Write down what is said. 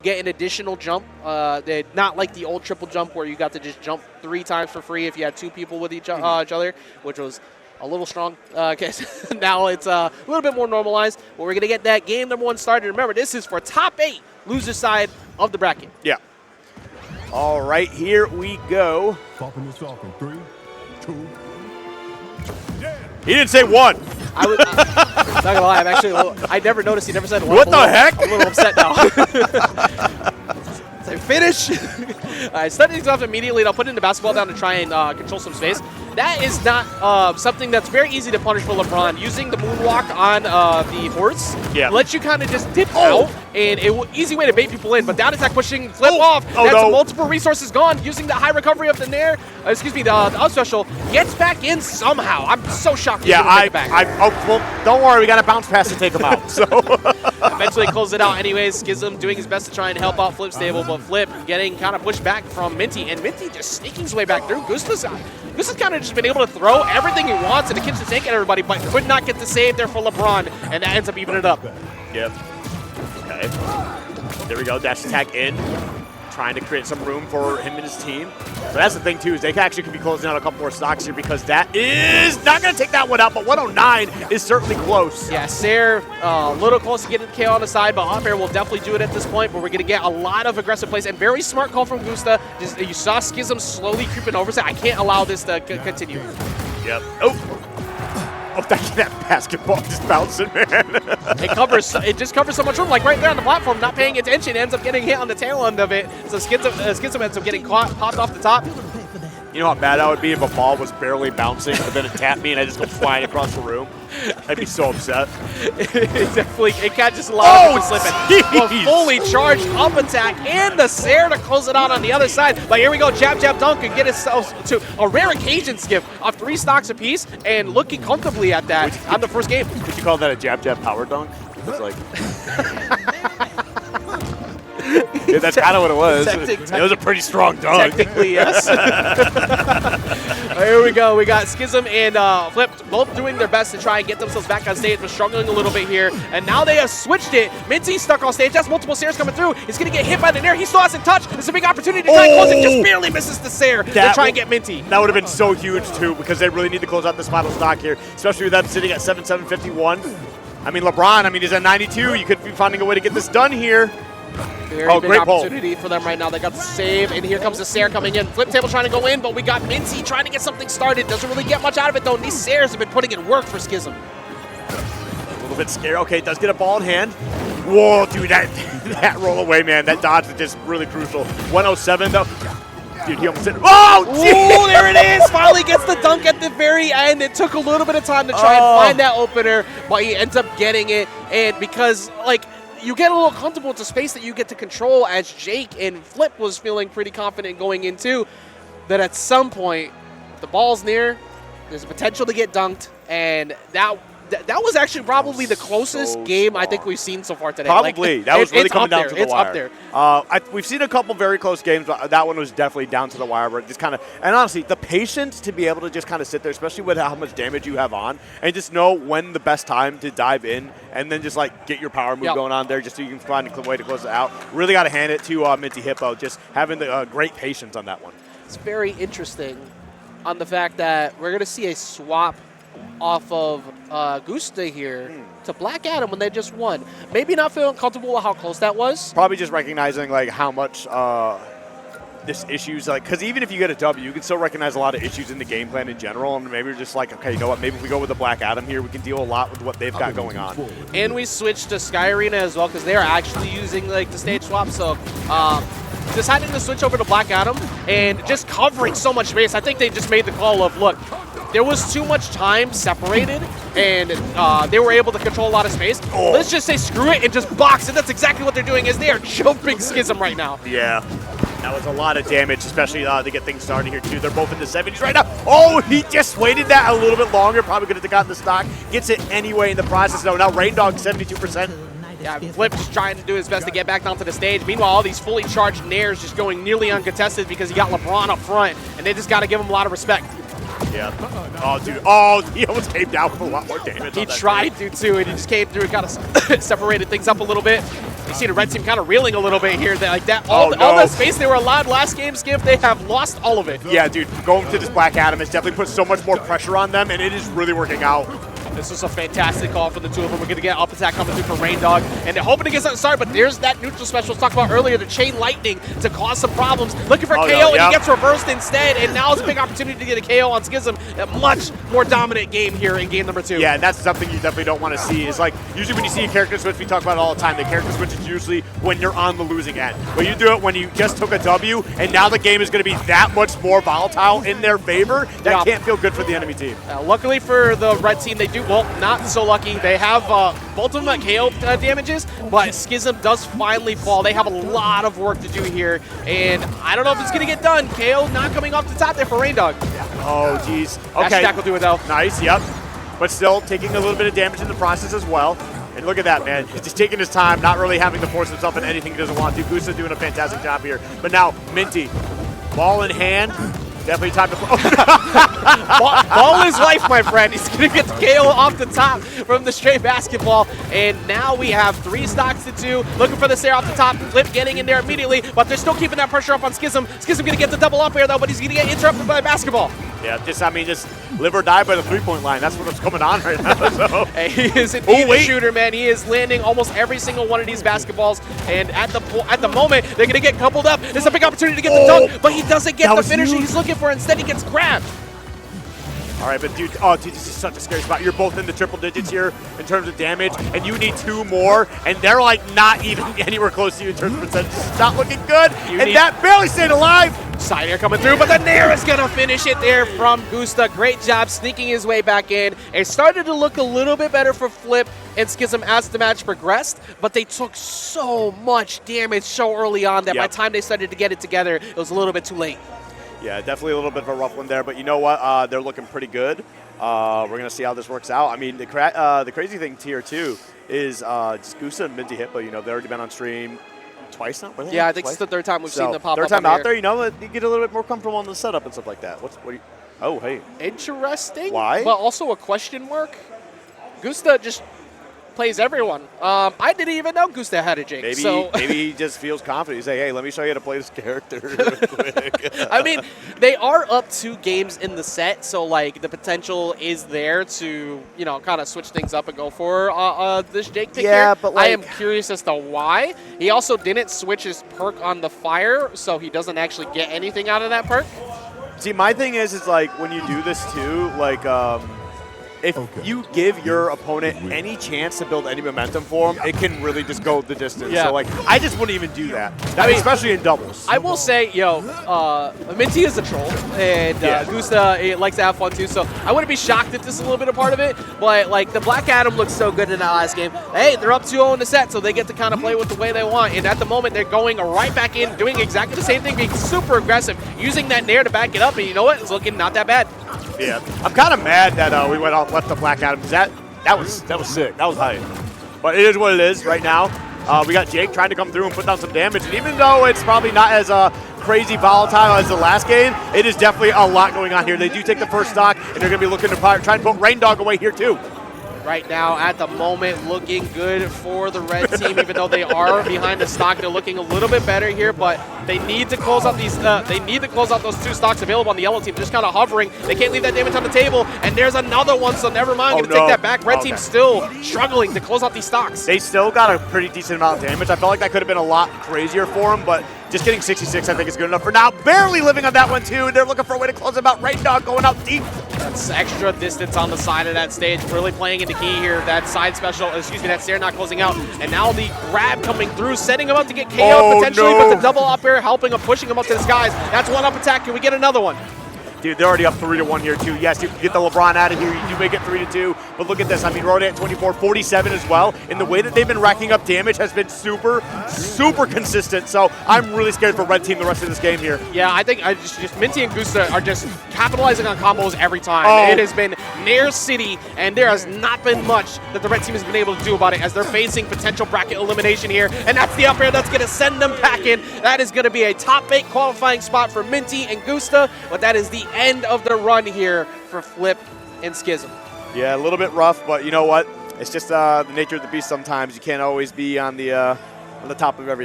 get an additional jump. Not like the old triple jump where you got to just jump 3 times for free if you had 2 people with each other, which was a little strong. Now it's a little bit more normalized. But we're going to get that game number 1 started. Remember, this is for top 8, loser side of the bracket. Yeah. All right, here we go. Falcon is Falcon. 3, 2. He didn't say 1. I was not gonna lie, I'm actually I never noticed he never said 1. What the heck? I'm a little upset now. So finish. All right, start things off immediately. I'll put in the basketball down to try and control some space. That is not something that's very easy to punish for LeBron. Using the moonwalk on the horse lets you kind of just dip out, and easy way to bait people in. But down attack pushing Flip off. That's multiple resources gone. Using the high recovery of the Nair, the up special, gets back in somehow. I'm so shocked. Yeah, well, don't worry, we got a bounce pass to take him out. So eventually close it out anyways. Schism doing his best to try and help out Flipstable, but Flip getting kind of pushed back from Minty, and Minty just sneaking his way back through. Gusta's kind of just been able to throw everything he wants in the kitchen sink at everybody, but could not get the save there for LeBron, and that ends up evening it up. Yep. Okay. There we go. Dash attack in. Trying to create some room for him and his team. So that's the thing, too, is they actually could be closing out a couple more stocks here because that is not going to take that one out, but 109 is certainly close. Yeah, Sair a little close to getting the KO on the side, but off air will definitely do it at this point, but we're going to get a lot of aggressive plays and very smart call from Gusta. You saw Schism slowly creeping over, so I can't allow this to continue. Yep. Oh, that basketball just bouncing, man. It just covers so much room, like right there on the platform, not paying attention, ends up getting hit on the tail end of it. So Schism ends up getting popped off the top. You know how bad that would be if a ball was barely bouncing, but then it tapped me and I just go flying across the room? I'd be so upset. It can't just allow it to slip it. Well, fully charged up attack and the Sair to close it out on the other side. But here we go, jab, jab, dunk, and get us to a rare occasion skip of 3 stocks apiece and looking comfortably at that on the first game. Would you call that a jab, jab power dunk? It's like... Yeah, that's kind of what it was. It was a pretty strong dunk. Technically, yes. Here we go. We got Schism and Flip both doing their best to try and get themselves back on stage, but struggling a little bit here. And now they have switched it. Minty's stuck on stage. Has multiple Sairs coming through. He's going to get hit by the Nair. He still hasn't touched. It's a big opportunity to try and close it. Just barely misses the Sair to try and get Minty. That would have been so huge, too, because they really need to close out this final stock here, especially with them sitting at 7-7-51. I mean, LeBron, he's at 92. You could be finding a way to get this done here. Very big opportunity for them right now. They got the save, and here comes the Sair coming in. Flipstable trying to go in, but we got Minty trying to get something started. Doesn't really get much out of it, though. And these Sairs have been putting in work for Schism. A little bit scary. Okay, does get a ball in hand. Whoa, dude, that roll away, man. That dodge is just really crucial. 107, though. Dude, he almost hit it. Oh, ooh, there it is. Finally gets the dunk at the very end. It took a little bit of time to try and find that opener, but he ends up getting it. And because, you get a little comfortable with the space that you get to control, as Jake and Flip was feeling pretty confident going into, that at some point, the ball's near, there's a potential to get dunked, and that was actually probably the closest game I think we've seen so far today. Probably. That was really coming down to the wire. It's up there. We've seen a couple very close games, but that one was definitely down to the wire. But just and honestly, the patience to be able to just kind of sit there, especially with how much damage you have on, and just know when the best time to dive in, and then just get your power move going on there, just so you can find a way to close it out. Really got to hand it to MintyHippo, just having the great patience on that one. It's very interesting on the fact that we're going to see a swap off of Gusta here to Black Adam when they just won. Maybe not feeling comfortable with how close that was. Probably just recognizing how much this issues, because even if you get a W, you can still recognize a lot of issues in the game plan in general, and maybe you're just okay, you know what, maybe if we go with the Black Adam here, we can deal a lot with what they've got going on. And we switched to Sky Arena as well, because they are actually using the stage swap, so deciding to switch over to Black Adam and just covering so much space. I think they just made the call of, look, there was too much time separated, and they were able to control a lot of space. Let's just say screw it and just box, and that's exactly what they're doing, is they are choking Schism right now. Yeah. That was a lot of damage, especially to get things started here, too. They're both in the 70s right now. Oh, he just waited that a little bit longer. Probably could have gotten the stock. Gets it anyway in the process, though. Now Rain Dog, 72%. Yeah, Flip just trying to do his best to get back down to the stage. Meanwhile, all these fully charged Nairs just going nearly uncontested because he got LeBron up front, and they just got to give him a lot of respect. Yeah. Oh, dude. Oh, he almost came down with a lot more damage. He tried to, too, and he just came through and kind of separated things up a little bit. You see the red team kind of reeling a little bit here. That Oh, all no. the space they were allowed last game, Skip, they have lost all of it. Yeah, dude, going to this Black Adam has definitely put so much more pressure on them, and it is really working out. This is a fantastic call from the two of them. We're going to get up attack coming through for Rain Dog, and they're hoping to get something started, but there's that neutral special I was talking about earlier, the Chain Lightning to cause some problems. Looking for Oh, KO, no, and yeah. he gets reversed instead, and now it's a big opportunity to get a KO on Schism. A much more dominant game here in game number 2. Yeah, and that's something you definitely don't want to see. Is like, usually when you see a character switch, we talk about it all the time, the character switch is usually when you're on the losing end. But you do it when you just took a W, and now the game is going to be that much more volatile in their favor. That can't feel good for the enemy team. Luckily for the red team, they do, well, not so lucky. They have both of them at KO damages, but Schism does finally fall. They have a lot of work to do here, and I don't know if it's going to get done. KO not coming off the top there for Rain Dog. Oh, geez. Dash Okay. attack will do it, though. Nice, yep. But still taking a little bit of damage in the process as well. And look at that, man. He's just taking his time, not really having to force himself in anything he doesn't want to. Gusta doing a fantastic job here. But now, Minty, ball in hand. Definitely time to Ball is life, my friend. He's going to get the KO off the top from the straight basketball. And now we have 3 stocks to 2. Looking for the Sarah off the top. Flip getting in there immediately, but they're still keeping that pressure up on Schism. Schism going to get the double up air, though, but he's going to get interrupted by basketball. Yeah, just live or die by the 3-point line. That's what's coming on right now. So. Hey, he is indeed a shooter, man. He is landing almost every single one of these basketballs, and at the moment, they're going to get coupled up. It's a big opportunity to get the dunk, but he doesn't get the finisher he's looking for. Instead, he gets grabbed. All right, but dude, this is such a scary spot. You're both in the triple digits here in terms of damage, and you need 2 more, and they're like not even anywhere close to you in terms of percentage. It's not looking good, and that barely stayed alive. Side air coming through, but the Nair is going to finish it there from Gusta. Great job sneaking his way back in. It started to look a little bit better for Flip and Schism as the match progressed, but they took so much damage so early on that by the time they started to get it together, it was a little bit too late. Yeah, definitely a little bit of a rough one there, but you know what? They're looking pretty good. We're going to see how this works out. I mean, the crazy thing tier 2 is just Gusta and MintyHippo. You know, they've already been on stream twice now. Yeah, I think it's the 3rd time we've seen them pop up. Third time out there, you know, you get a little bit more comfortable on the setup and stuff like that. Oh, hey. Interesting. Why? But also a question mark. Gusta just plays everyone. I didn't even know Gusta had a Jake. Maybe he just feels confident. He's like, hey, let me show you how to play this character real quick. I mean, they are up 2 games in the set, so like the potential is there to, you know, kind of switch things up and go for this Jake pick here. But like, I am curious as to why. He also didn't switch his perk on the fire, so he doesn't actually get anything out of that perk. See, my thing is like when you do this too, like if you give your opponent any chance to build any momentum for him, it can really just go the distance. Yeah. So, like, I just wouldn't even do that. I mean, especially in doubles. I will say, Minty is a troll, and Gusta likes to have fun too, so I wouldn't be shocked if this is a little bit a part of it, but, like, the Black Adam looks so good in that last game. Hey, they're up 2-0 in the set, so they get to kind of play with the way they want, and at the moment, they're going right back in, doing exactly the same thing, being super aggressive, using that Nair to back it up, and you know what? It's looking not that bad. Yeah, I'm kind of mad that we went out and left the Black Adam. That was sick. That was hype. But it is what it is right now. We got Jake trying to come through and put down some damage. And even though it's probably not as crazy volatile as the last game, it is definitely a lot going on here. They do take the first stock, and they're going to be looking to try and put Rain Dog away here too. Right now, at the moment, looking good for the red team. Even though they are behind the stock, they're looking a little bit better here. But they need to close out these. They need to close out those 2 stocks available on the yellow team. They're just kind of hovering. They can't leave that damage on the table. And there's another one. So never mind. Gonna take that back. Red team still struggling to close out these stocks. They still got a pretty decent amount of damage. I felt like that could have been a lot crazier for them, but just getting 66, I think, is good enough for now. Barely living on that one too. They're looking for a way to close them out. Rain Dog going out deep. That's extra distance on the side of that stage, really playing into key here. That side special, that Stair not closing out. And now the grab coming through, setting him up to get KO'd potentially, but the double up air helping him, pushing him up to the skies. That's one up attack. Can we get another one? Dude, they're already up 3-1 here, too. Yes, you can get the LeBron out of here. You do make it 3-2. But look at this. I mean, Rode at 24, 47 as well. And the way that they've been racking up damage has been super, super consistent. So I'm really scared for Red Team the rest of this game here. Yeah, I think just Minty and Gusta are just capitalizing on combos every time. It has been Nair City, and there has not been much that the Red Team has been able to do about it as they're facing potential bracket elimination here. And that's the up air that's going to send them packing. That is going to be a top 8 qualifying spot for Minty and Gusta, but that is the end of the run here for Flip and Schism. Yeah, a little bit rough, but you know what? It's just the nature of the beast sometimes. You can't always be on the on the top of everything.